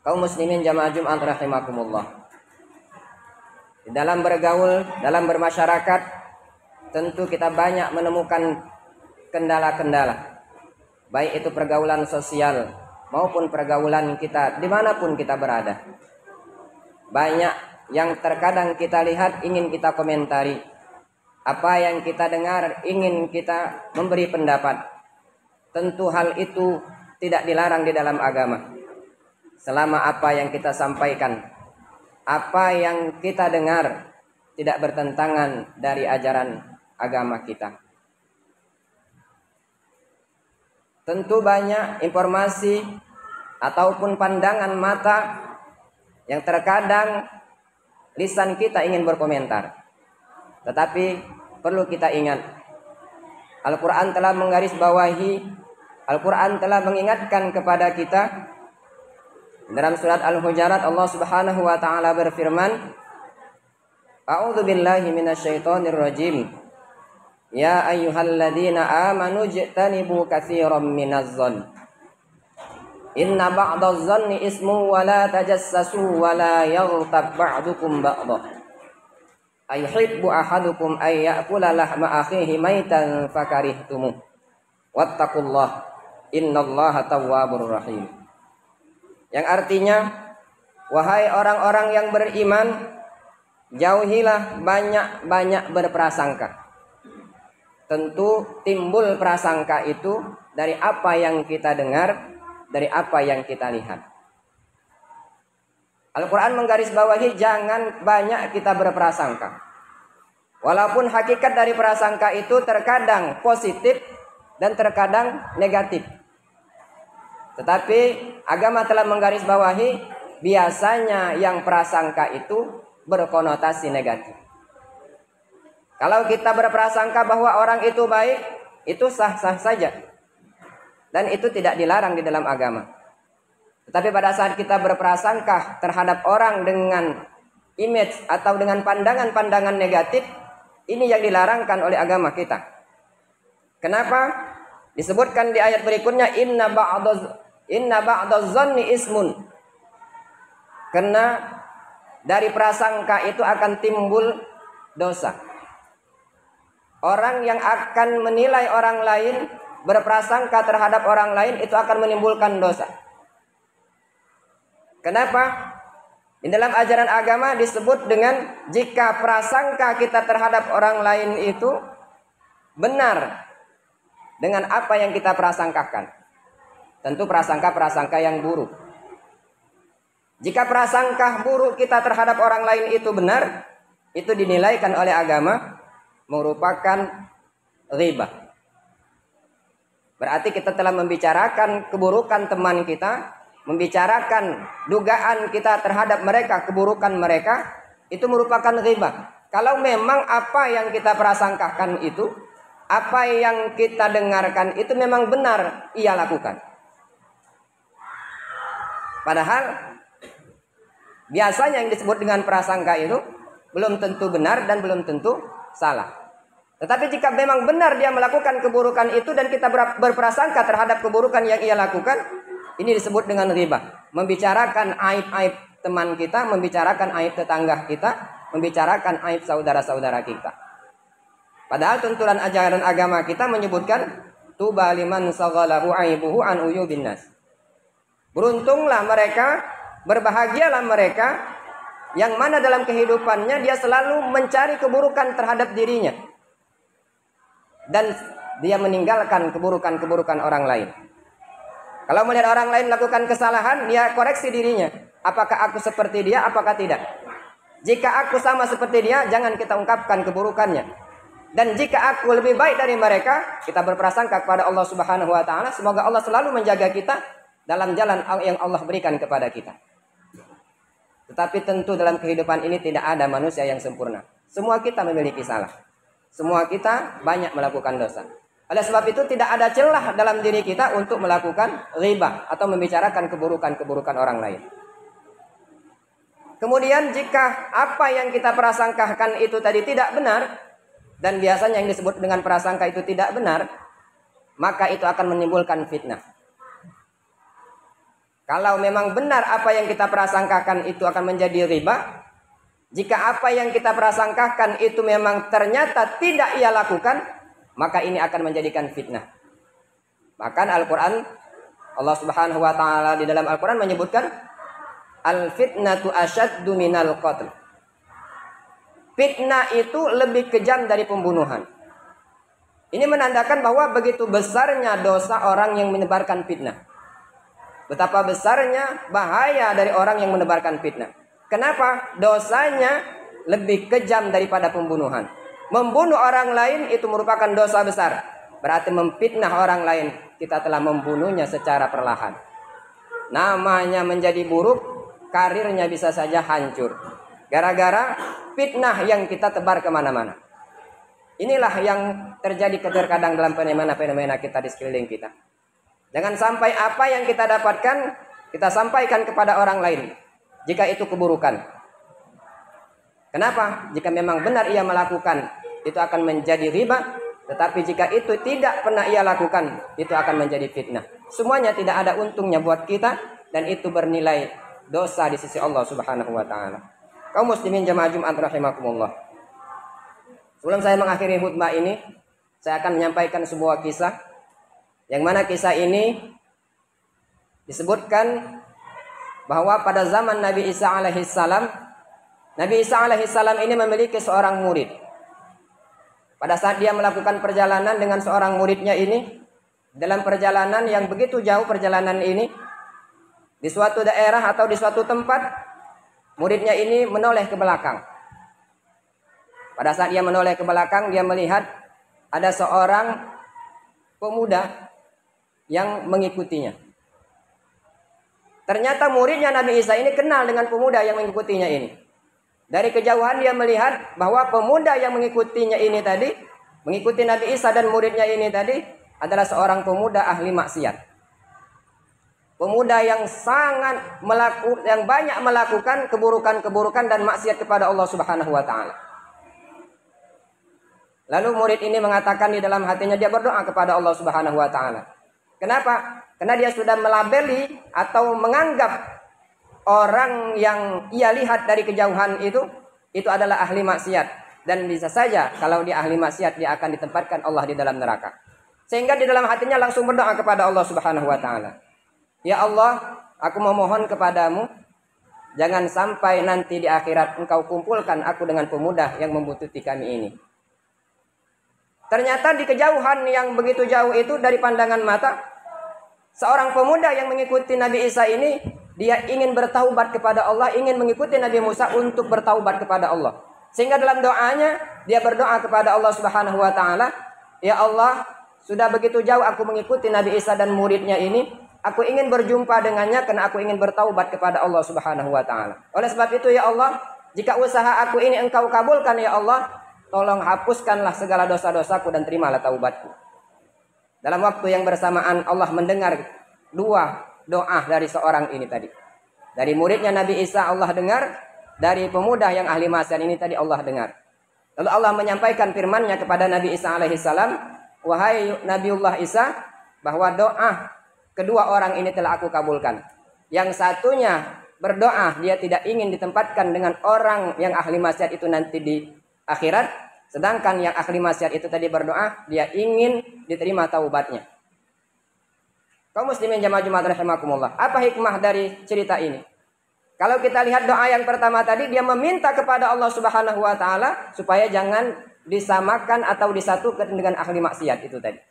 Kaum muslimin jamaah Jumat rahimakumullah. Di dalam bergaul, dalam bermasyarakat, tentu kita banyak menemukan kendala-kendala. Baik itu pergaulan sosial maupun pergaulan kita dimanapun kita berada. Banyak yang terkadang kita lihat ingin kita komentari. Apa yang kita dengar ingin kita memberi pendapat. Tentu hal itu tidak dilarang di dalam agama. Selama apa yang kita sampaikan, apa yang kita dengar tidak bertentangan dari ajaran agama kita. Tentu banyak informasi ataupun pandangan mata yang terkadang lisan kita ingin berkomentar. Tetapi perlu kita ingat, Al-Quran telah menggarisbawahi, Al-Quran telah mengingatkan kepada kita. Dalam surat Al-Hujurat Allah Subhanahu wa taala berfirman, A'udzu billahi minasyaitonir rajim. Ya ayyuhalladzina amanu jtanibu katsiran minadh-dhann. Inna ba'dadh-dhanni ismu wa la tajassasu wa la yaghtab ba'dukum ba'dha. Ayuhibbu ahadukum ay ya'kula lahma akhihi maitan fakarihtumuh. Wattaqullah innallaha tawwabur rahim. Yang artinya, wahai orang-orang yang beriman, jauhilah banyak-banyak berprasangka. Tentu timbul prasangka itu dari apa yang kita dengar, dari apa yang kita lihat. Al-Quran menggarisbawahi jangan banyak kita berprasangka. Walaupun hakikat dari prasangka itu terkadang positif dan terkadang negatif. Tetapi agama telah menggarisbawahi biasanya yang prasangka itu berkonotasi negatif. Kalau kita berprasangka bahwa orang itu baik, itu sah-sah saja. Dan itu tidak dilarang di dalam agama. Tetapi pada saat kita berprasangka terhadap orang dengan image atau dengan pandangan-pandangan negatif, ini yang dilarangkan oleh agama kita. Kenapa? Disebutkan di ayat berikutnya, Inna ba'dadh-dhanni ismun. Karena dari prasangka itu akan timbul dosa. Orang yang akan menilai orang lain, berprasangka terhadap orang lain, itu akan menimbulkan dosa. Kenapa? Di dalam ajaran agama disebut dengan jika prasangka kita terhadap orang lain itu benar dengan apa yang kita prasangkakan. Tentu prasangka-prasangka yang buruk. Jika prasangka buruk kita terhadap orang lain itu benar, itu dinilaikan oleh agama merupakan ghibah. Berarti kita telah membicarakan keburukan teman kita, membicarakan dugaan kita terhadap mereka, keburukan mereka, itu merupakan ghibah. Kalau memang apa yang kita prasangkakan itu, apa yang kita dengarkan itu memang benar ia lakukan. Padahal biasanya yang disebut dengan prasangka itu belum tentu benar dan belum tentu salah. Tetapi jika memang benar dia melakukan keburukan itu dan kita berprasangka terhadap keburukan yang ia lakukan, ini disebut dengan ghibah. Membicarakan aib-aib teman kita, membicarakan aib tetangga kita, membicarakan aib saudara-saudara kita. Padahal tuntunan ajaran agama kita menyebutkan tuba liman saghalahu aibuhu an uyubin nas. Beruntunglah mereka, berbahagialah mereka yang mana dalam kehidupannya dia selalu mencari keburukan terhadap dirinya. Dan dia meninggalkan keburukan-keburukan orang lain. Kalau melihat orang lain melakukan kesalahan, dia koreksi dirinya. Apakah aku seperti dia, apakah tidak? Jika aku sama seperti dia, jangan kita ungkapkan keburukannya. Dan jika aku lebih baik dari mereka, kita berprasangka kepada Allah Subhanahu wa taala, semoga Allah selalu menjaga kita dalam jalan yang Allah berikan kepada kita. Tetapi tentu dalam kehidupan ini tidak ada manusia yang sempurna. Semua kita memiliki salah. Semua kita banyak melakukan dosa. Oleh sebab itu tidak ada celah dalam diri kita untuk melakukan ghibah atau membicarakan keburukan-keburukan orang lain. Kemudian jika apa yang kita prasangkakan itu tadi tidak benar, dan biasanya yang disebut dengan prasangka itu tidak benar, maka itu akan menimbulkan fitnah. Kalau memang benar apa yang kita prasangkakan itu akan menjadi riba, jika apa yang kita prasangkakan itu memang ternyata tidak ia lakukan, maka ini akan menjadikan fitnah. Bahkan Al-Quran, Allah Subhanahu wa ta'ala di dalam Al-Quran menyebutkan, al-fitnatu asyaddu minal qatl. Fitnah itu lebih kejam dari pembunuhan. Ini menandakan bahwa begitu besarnya dosa orang yang menyebarkan fitnah. Betapa besarnya bahaya dari orang yang menebarkan fitnah. Kenapa? Dosanya lebih kejam daripada pembunuhan. Membunuh orang lain itu merupakan dosa besar. Berarti memfitnah orang lain, kita telah membunuhnya secara perlahan. Namanya menjadi buruk, karirnya bisa saja hancur. Gara-gara fitnah yang kita tebar kemana-mana. Inilah yang terjadi terkadang dalam fenomena-fenomena kita di sekeliling kita. Jangan sampai apa yang kita dapatkan, kita sampaikan kepada orang lain. Jika itu keburukan. Kenapa? Jika memang benar ia melakukan, itu akan menjadi riba. Tetapi jika itu tidak pernah ia lakukan, itu akan menjadi fitnah. Semuanya tidak ada untungnya buat kita. Dan itu bernilai dosa di sisi Allah Subhanahu wa ta'ala. Kaum muslimin jamaah Jumat rahimakumullah. Sebelum saya mengakhiri khutbah ini, saya akan menyampaikan sebuah kisah. Yang mana kisah ini disebutkan bahwa pada zaman Nabi Isa alaihissalam, Nabi Isa alaihissalam ini memiliki seorang murid. Pada saat dia melakukan perjalanan dengan seorang muridnya ini, dalam perjalanan yang begitu jauh perjalanan ini, di suatu daerah atau di suatu tempat, muridnya ini menoleh ke belakang. Pada saat dia menoleh ke belakang, dia melihat ada seorang pemuda yang mengikutinya. Ternyata muridnya Nabi Isa ini kenal dengan pemuda yang mengikutinya ini. Dari kejauhan dia melihat bahwa pemuda yang mengikutinya ini tadi, mengikuti Nabi Isa dan muridnya ini tadi, adalah seorang pemuda ahli maksiat. Pemuda yang yang banyak melakukan keburukan-keburukan dan maksiat kepada Allah Subhanahu wa ta'ala. Lalu murid ini mengatakan di dalam hatinya, dia berdoa kepada Allah Subhanahu wa ta'ala. Kenapa? Karena dia sudah melabeli atau menganggap orang yang ia lihat dari kejauhan itu adalah ahli maksiat. Dan bisa saja kalau dia ahli maksiat, dia akan ditempatkan Allah di dalam neraka. Sehingga di dalam hatinya langsung berdoa kepada Allah Subhanahu wa ta'ala. Ya Allah, aku memohon kepadamu, jangan sampai nanti di akhirat engkau kumpulkan aku dengan pemuda yang membutuhkan kami ini. Ternyata di kejauhan yang begitu jauh itu dari pandangan mata, seorang pemuda yang mengikuti Nabi Isa ini, dia ingin bertaubat kepada Allah, ingin mengikuti Nabi Musa untuk bertaubat kepada Allah. Sehingga dalam doanya, dia berdoa kepada Allah Subhanahu wa ta'ala, ya Allah, sudah begitu jauh aku mengikuti Nabi Isa dan muridnya ini, aku ingin berjumpa dengannya karena aku ingin bertaubat kepada Allah Subhanahu wa ta'ala. Oleh sebab itu ya Allah, jika usaha aku ini engkau kabulkan ya Allah, tolong hapuskanlah segala dosa-dosaku dan terimalah taubatku. Dalam waktu yang bersamaan Allah mendengar dua doa dari seorang ini tadi. Dari muridnya Nabi Isa Allah dengar, dari pemuda yang ahli maksiat ini tadi Allah dengar. Lalu Allah menyampaikan firman-Nya kepada Nabi Isa alaihissalam, wahai Nabiullah Isa, bahwa doa kedua orang ini telah aku kabulkan. Yang satunya berdoa, dia tidak ingin ditempatkan dengan orang yang ahli maksiat itu nanti di akhirat, sedangkan yang ahli maksiat itu tadi berdoa, dia ingin diterima taubatnya. Kaum muslimin jamaah Jumat rahimakumullah, apa hikmah dari cerita ini? Kalau kita lihat doa yang pertama tadi, dia meminta kepada Allah Subhanahu wa ta'ala supaya jangan disamakan atau disatukan dengan ahli maksiat itu tadi.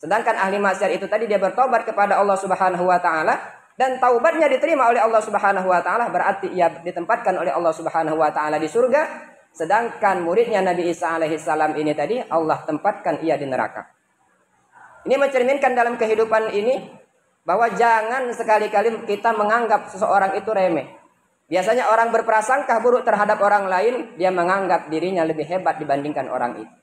Sedangkan ahli maksiat itu tadi dia bertobat kepada Allah Subhanahu wa ta'ala, dan taubatnya diterima oleh Allah Subhanahu wa ta'ala, berarti ia ditempatkan oleh Allah Subhanahu wa ta'ala di surga. Sedangkan muridnya Nabi Isa alaihissalam ini tadi, Allah tempatkan ia di neraka. Ini mencerminkan dalam kehidupan ini bahwa jangan sekali-kali kita menganggap seseorang itu remeh. Biasanya orang berprasangka buruk terhadap orang lain, dia menganggap dirinya lebih hebat dibandingkan orang itu.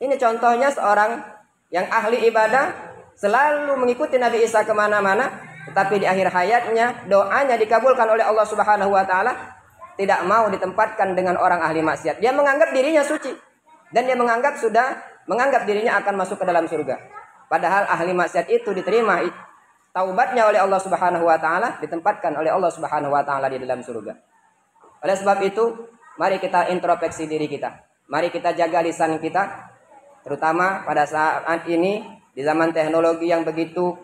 Ini contohnya seorang yang ahli ibadah, selalu mengikuti Nabi Isa kemana-mana, tetapi di akhir hayatnya doanya dikabulkan oleh Allah Subhanahu wa ta'ala, tidak mau ditempatkan dengan orang ahli maksiat. Dia menganggap dirinya suci, dan dia menganggap dirinya akan masuk ke dalam surga. Padahal ahli maksiat itu diterima taubatnya oleh Allah Subhanahu wa taala, ditempatkan oleh Allah Subhanahu wa taala di dalam surga. Oleh sebab itu, mari kita introspeksi diri kita. Mari kita jaga lisan kita, terutama pada saat ini di zaman teknologi yang begitu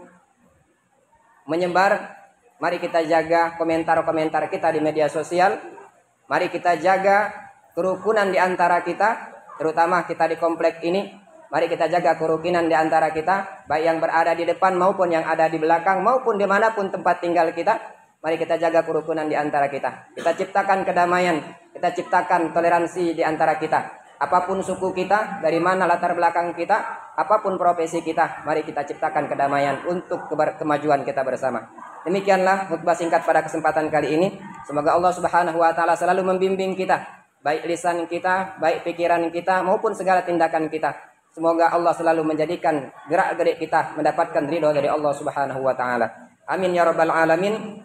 menyebar. Mari kita jaga komentar-komentar kita di media sosial. Mari kita jaga kerukunan di antara kita, terutama kita di komplek ini. Mari kita jaga kerukunan di antara kita, baik yang berada di depan maupun yang ada di belakang, maupun dimanapun tempat tinggal kita. Mari kita jaga kerukunan di antara kita. Kita ciptakan kedamaian, kita ciptakan toleransi di antara kita. Apapun suku kita, dari mana latar belakang kita, apapun profesi kita, mari kita ciptakan kedamaian untuk kemajuan kita bersama. Demikianlah khutbah singkat pada kesempatan kali ini. Semoga Allah Subhanahu wa taala selalu membimbing kita, baik lisan kita, baik pikiran kita, maupun segala tindakan kita. Semoga Allah selalu menjadikan gerak-gerik kita mendapatkan ridho dari Allah Subhanahu wa taala. Amin ya rabbal alamin.